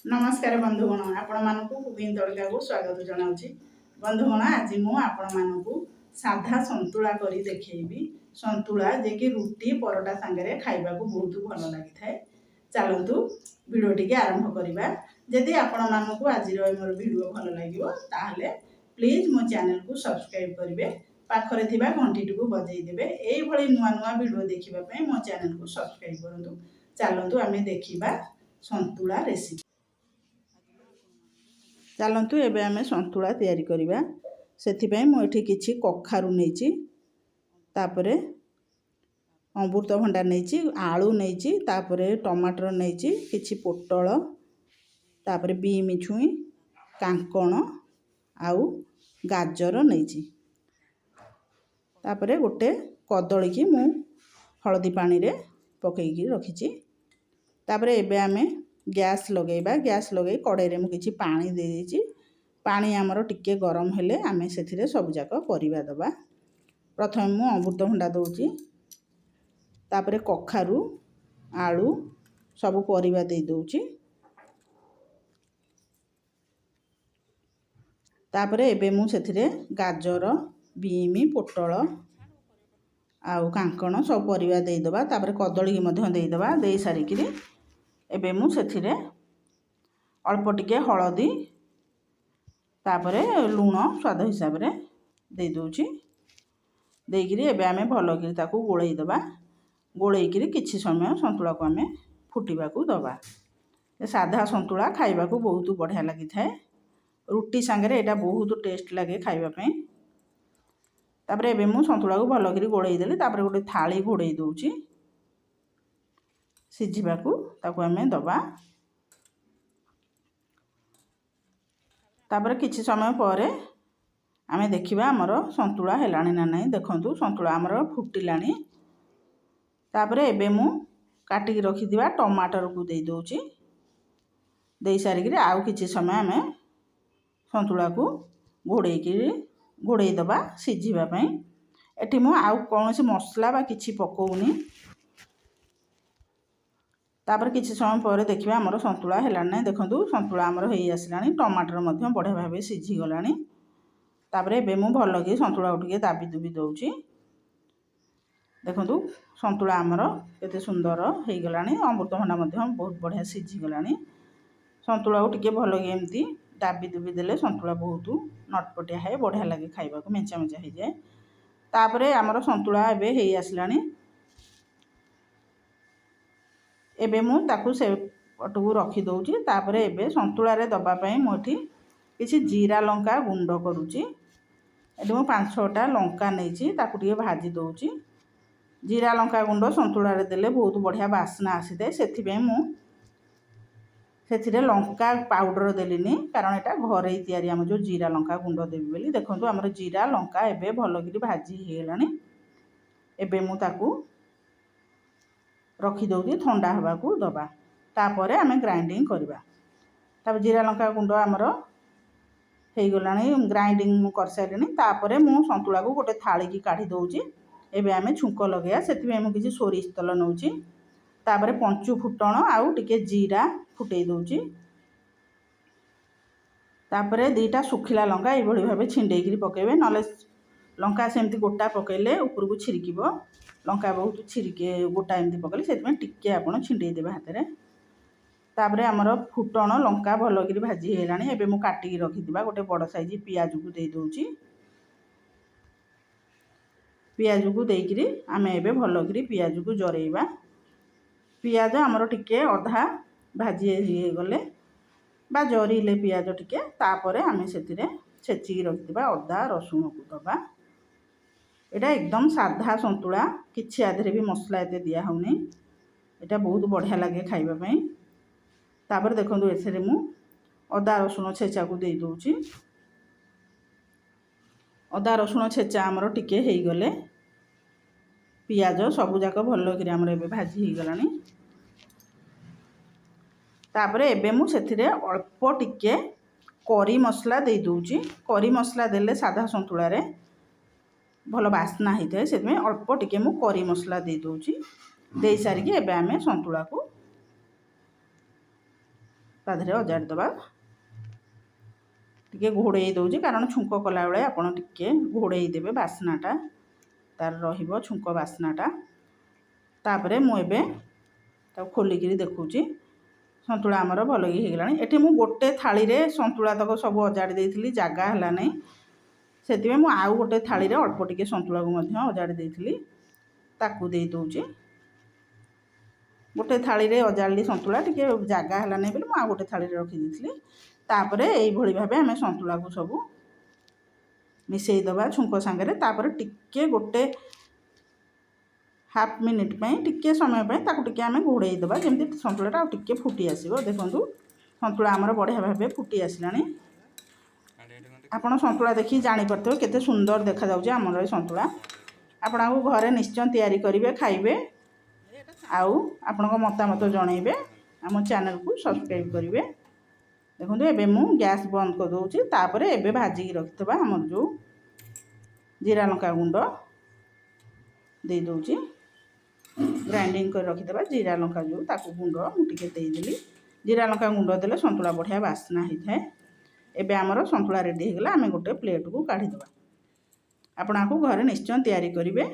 नमस्कार बंधुगण आपण कुकिंग तड़का को स्वागत जनाऊँगी। बंधुगण आज मुझे साधा संतुला करी देखी संतुला जे कि रुटी परोटा सांगे खाइबा बहुत भल लगी था। चलतु वीडियो टी आरंभ करवा। जदि आपण आज मोर वीडियो भल लगे प्लीज मो चैनल को सब्सक्राइब करेंगे पाखरे थिबा घंटी को बजाईदेवे यही नुआ नुआ वीडियो देखापी मो चैनल को सब्सक्राइब करूँ। चलतु आम देखा संतुला रेसिपी। चलतु एबे आमे संतुला तैयारी करिबा। सेथिपई मो एठी किछि कखारु नेछि, तापरे अमृतभंडा नेछि, आलू नेछि, तापरे टमाटर नेछि, किछि पोटल, तापरे बीम छुई, कांकण आउ गाजर नेछि। तापरे गोटे कदली की मु हळदी पानी रे पकेइकी रखिछि। तापरे एबे आमे गैस लगेबा। गैस लगे कड़ाई में किसी पानी दे दीची। पानी आमर टिके गरम हेले आमे सेथिरे सब जाक परिबा दबा। प्रथम मु अमृतभंडा दउची, तापरे कखारु आलू सब परिबा दे दउची। तापरे एबे मु सेथिरे गाजर बीम पोटल आउ कांकण सब परिबा दे दबा। तापरे कदली की मध्य दे दबा। दे सारिकिरी एबे मु सेथिरे अल्प टिके हलदी तापरे लुण स्वाद हिसाब रे दे दउची। देकिरी एबे आमे भलो कि ताकू गोळेई दबा। गोळेइकिरी किछि समय संतुला को आमे फुटिबा को दबा। साधा संतुला खाइबा को बहुत बढ़िया लगी थाए। रुटी सांगे एटा बहुत टेस्ट लगे खाइबा पई। तापरे एबे मु संतुला को भलो कि गोळेई देली। तापरे गोटे थाली घोड़ेई दउची सिझिबा को ताकू आमे दबा। तापर किछि समय पर आमे देखिबा हमर संतुला हेलाणी ना नहीं। देखंतु संतुला हमर फुटिलाणी। तापर एबे मु काटी की रखि दिबा टमाटर को दे दउची। दे सारी कि आउ किछि समय आमे संतुला को घोड़ेई दबा सिझिबा पई। एठी मु आउ कोनोसी मसला बा किछि पकोउनी। तापर किछि समय पर देखिबा हमर संतुला हेलाणी नहीं। देखंतु संतुला हमर हेई आसिलाणी। टमाटर मध्य बढ़िया भाबे सिझी गलाणी। तापर एबे मु भलो कि संतुला उठिके दाबी दुबी दउची। देखंतु संतुला हमर केते सुंदर हेई गलाणी। अमृतभंडा मध्य बहुत बढ़िया सिझी गलाणी। संतुला उठिके भलो कि एम्ति दाबी दुबी देले संतुला बहुत नटपटिया है बढ़िया लगे खाइबा को मेंचा मेंचा हे जाए। तापर हमर संतुला एबे हेई आसिलाणी। एबे मु ताकू से पटकू रखी दउची। तापरे एबे संतुला रे दबा पई मोठी किछि जीरा लंका गुंड करूची। एडे मु 5-6टा लंका नेची ताकू टिके भाजी दउची। जीरा लंका गुंड संतुला रे देले बहुत बढ़िया बास्ना आसीते। सेथि पे मु सेथिरे लंका पाउडर देलिनी कारण एटा घरे तयारी हम जो जीरा लंका गुंड देबी बोली। देखंतु हमर जीरा लंका एबे भलो कि भाजी हे गेलानी। एबे मु ताकू रखी दउची ठंडा हवा को दबा। तापरे आमे ग्राइंडिंग करबा। तापर जीरा लंका गुंड हमर हेई गलानी ग्राइंडिंग मु कर साइलेनी। तापरे मु संतुला को गोटे थाली की काढी दउची। एबे आमे छुंको लगेया। सेति में मु किछि सोरिष तेल नउची। तापरे पंचु फुटण आउ टिके जीरा फुटेई दउची। तापरे दीटा सुखिला लंका ए भली भाबे छिंडेई करी पकेबे। नले लंका सेमती गोटा पकेले ऊपर को छिरिकिबो। लंका बहुत छिरिके गोटा एमती पकेले सेति में टिके आपण छिंडेई देबे हाथे रे। तापरे हमर फुटण लंका भलो करी भाजी हेलानी। एबे मु काटी की रखि दिबा गोटे बड़ साइज पियाज को दे दउची। पियाज को देइकरी आमे एबे भलो करी पियाज को जरेइबा। पियाज हमर टिके अधा भाजी हे गले बा जरीले पियाज टिके तापरे आमे सेतिरे छेची की रखि दिबा अदा रसुण को दबा। एटा एकदम साधा संतुला किछि आधरे भी मसला एते दिया होनी। एटा बहुत बढ़िया लगे खाइबा पई। तापर देखंतु एथरे मु अदा रसुण छेचा को दे दउची। अदा रसुण छेचा हमर टिके हेई गले पियाज सब जाक भलो कि हमर एबे भाजी हे गलानी। तापर एबे मु सेथिरे अल्प टिके करी मसला दे दउची। करी मसला देले साधा संतुला रे भलो बास्ना होता है। से अल्प टिके मु करी मसला दे दउची। दे सारिकी एबे आमे संतुला को ତା ଦେହରେ ଅଜାଡ଼ି ଦେବା। ଟିକେ ଘୋଡ଼େଇ ଦେଉଛି କାରଣ ଛୁଙ୍କ କଲାବେଳେ ଆପଣ ଟିକେ ଘୋଡ଼େଇ ଦେବେ, ବାସ୍ନାଟା ତାର ରହିବ, ଛୁଙ୍କ ବାସ୍ନାଟା। ତାପରେ ମୁଁ ଏବେ ତାକୁ ଖୋଲିକିରି ଦେଖୁଛି, ସନ୍ତୁଳା ଆମର ଭଲକି ହେଇଗଲାଣି। ଏଠି ମୁଁ ଗୋଟେ ଥାଳିରେ ସନ୍ତୁଳା ତକ ସବୁ ଅଜାଡ଼ି ଦେଇଥିଲି, ଜାଗା ହେଲା ନାହିଁ, ସେଥିପାଇଁ ମୁଁ ଆଉ ଗୋଟେ ଥାଳିରେ ଅଳ୍ପ ଟିକେ ସନ୍ତୁଳାକୁ ମଧ୍ୟ ଅଜାଡ଼ି ଦେଇଥିଲି, ତାକୁ ଦେଇ ଦେଉଛି। ଗୋଟେ ଥାଳିରେ ଅଜାଡ଼ିଲି ସନ୍ତୁଳା, ଟିକେ ଜାଗା ହେଲା ନାହିଁ ବୋଲି ମୁଁ ଆଉ ଗୋଟେ ଥାଳିରେ ରଖିଦେଇଥିଲି। ତାପରେ ଏଇଭଳି ଭାବେ ଆମେ ସନ୍ତୁଳାକୁ ସବୁ ମିଶାଇ ଦେବା ଛୁଙ୍କ ସାଙ୍ଗରେ। ତାପରେ ଟିକେ ଗୋଟେ ହାଫ୍ ମିନିଟ୍ ପାଇଁ, ଟିକେ ସମୟ ପାଇଁ ତାକୁ ଟିକେ ଆମେ ଘୋଡ଼େଇ ଦେବା, ଯେମିତି ସନ୍ତୁଳାଟା ଆଉ ଟିକେ ଫୁଟି ଆସିବ। ଦେଖନ୍ତୁ ସନ୍ତୁଳା ଆମର ବଢ଼ିଆ ଭାବେ ଫୁଟି ଆସିଲାଣି। ଆପଣ ସନ୍ତୁଳା ଦେଖି ଜାଣିପାରୁଥିବେ କେତେ ସୁନ୍ଦର ଦେଖାଯାଉଛି ଆମର ଏ ସନ୍ତୁଳା। ଆପଣଙ୍କୁ ଘରେ ନିଶ୍ଚୟ ତିଆରି କରିବେ, ଖାଇବେ, ଆଉ ଆପଣଙ୍କ ମତାମତ ଜଣାଇବେ। ଆମ ଚ୍ୟାନେଲକୁ ସବସ୍କ୍ରାଇବ୍ କରିବେ। ଦେଖନ୍ତୁ ଏବେ ମୁଁ ଗ୍ୟାସ୍ ବନ୍ଦ କରିଦେଉଛି। ତାପରେ ଏବେ ଭାଜିକି ରଖିଥିବା ଆମର ଯେଉଁ ଜିରା ଲଙ୍କା ଗୁଣ୍ଡ ଦେଇ ଦେଉଛି, ଗ୍ରାଇଣ୍ଡିଙ୍ଗ କରି ରଖିଦେବା ଜିରା ଲଙ୍କା ଯେଉଁ ତାକୁ ଗୁଣ୍ଡ ମୁଁ ଟିକେ ଦେଇଦେଲି। ଜିରା ଲଙ୍କା ଗୁଣ୍ଡ ଦେଲେ ସନ୍ତୁଳା ବଢ଼ିଆ ବାସ୍ନା ହେଇଥାଏ। ଏବେ ଆମର ସନ୍ତୁଳା ରେଡ଼ି ହେଇଗଲା, ଆମେ ଗୋଟେ ପ୍ଲେଟ୍କୁ କାଢ଼ିଦେବା। ଆପଣ ଆକୁ ଘରେ ନିଶ୍ଚୟ ତିଆରି କରିବେ।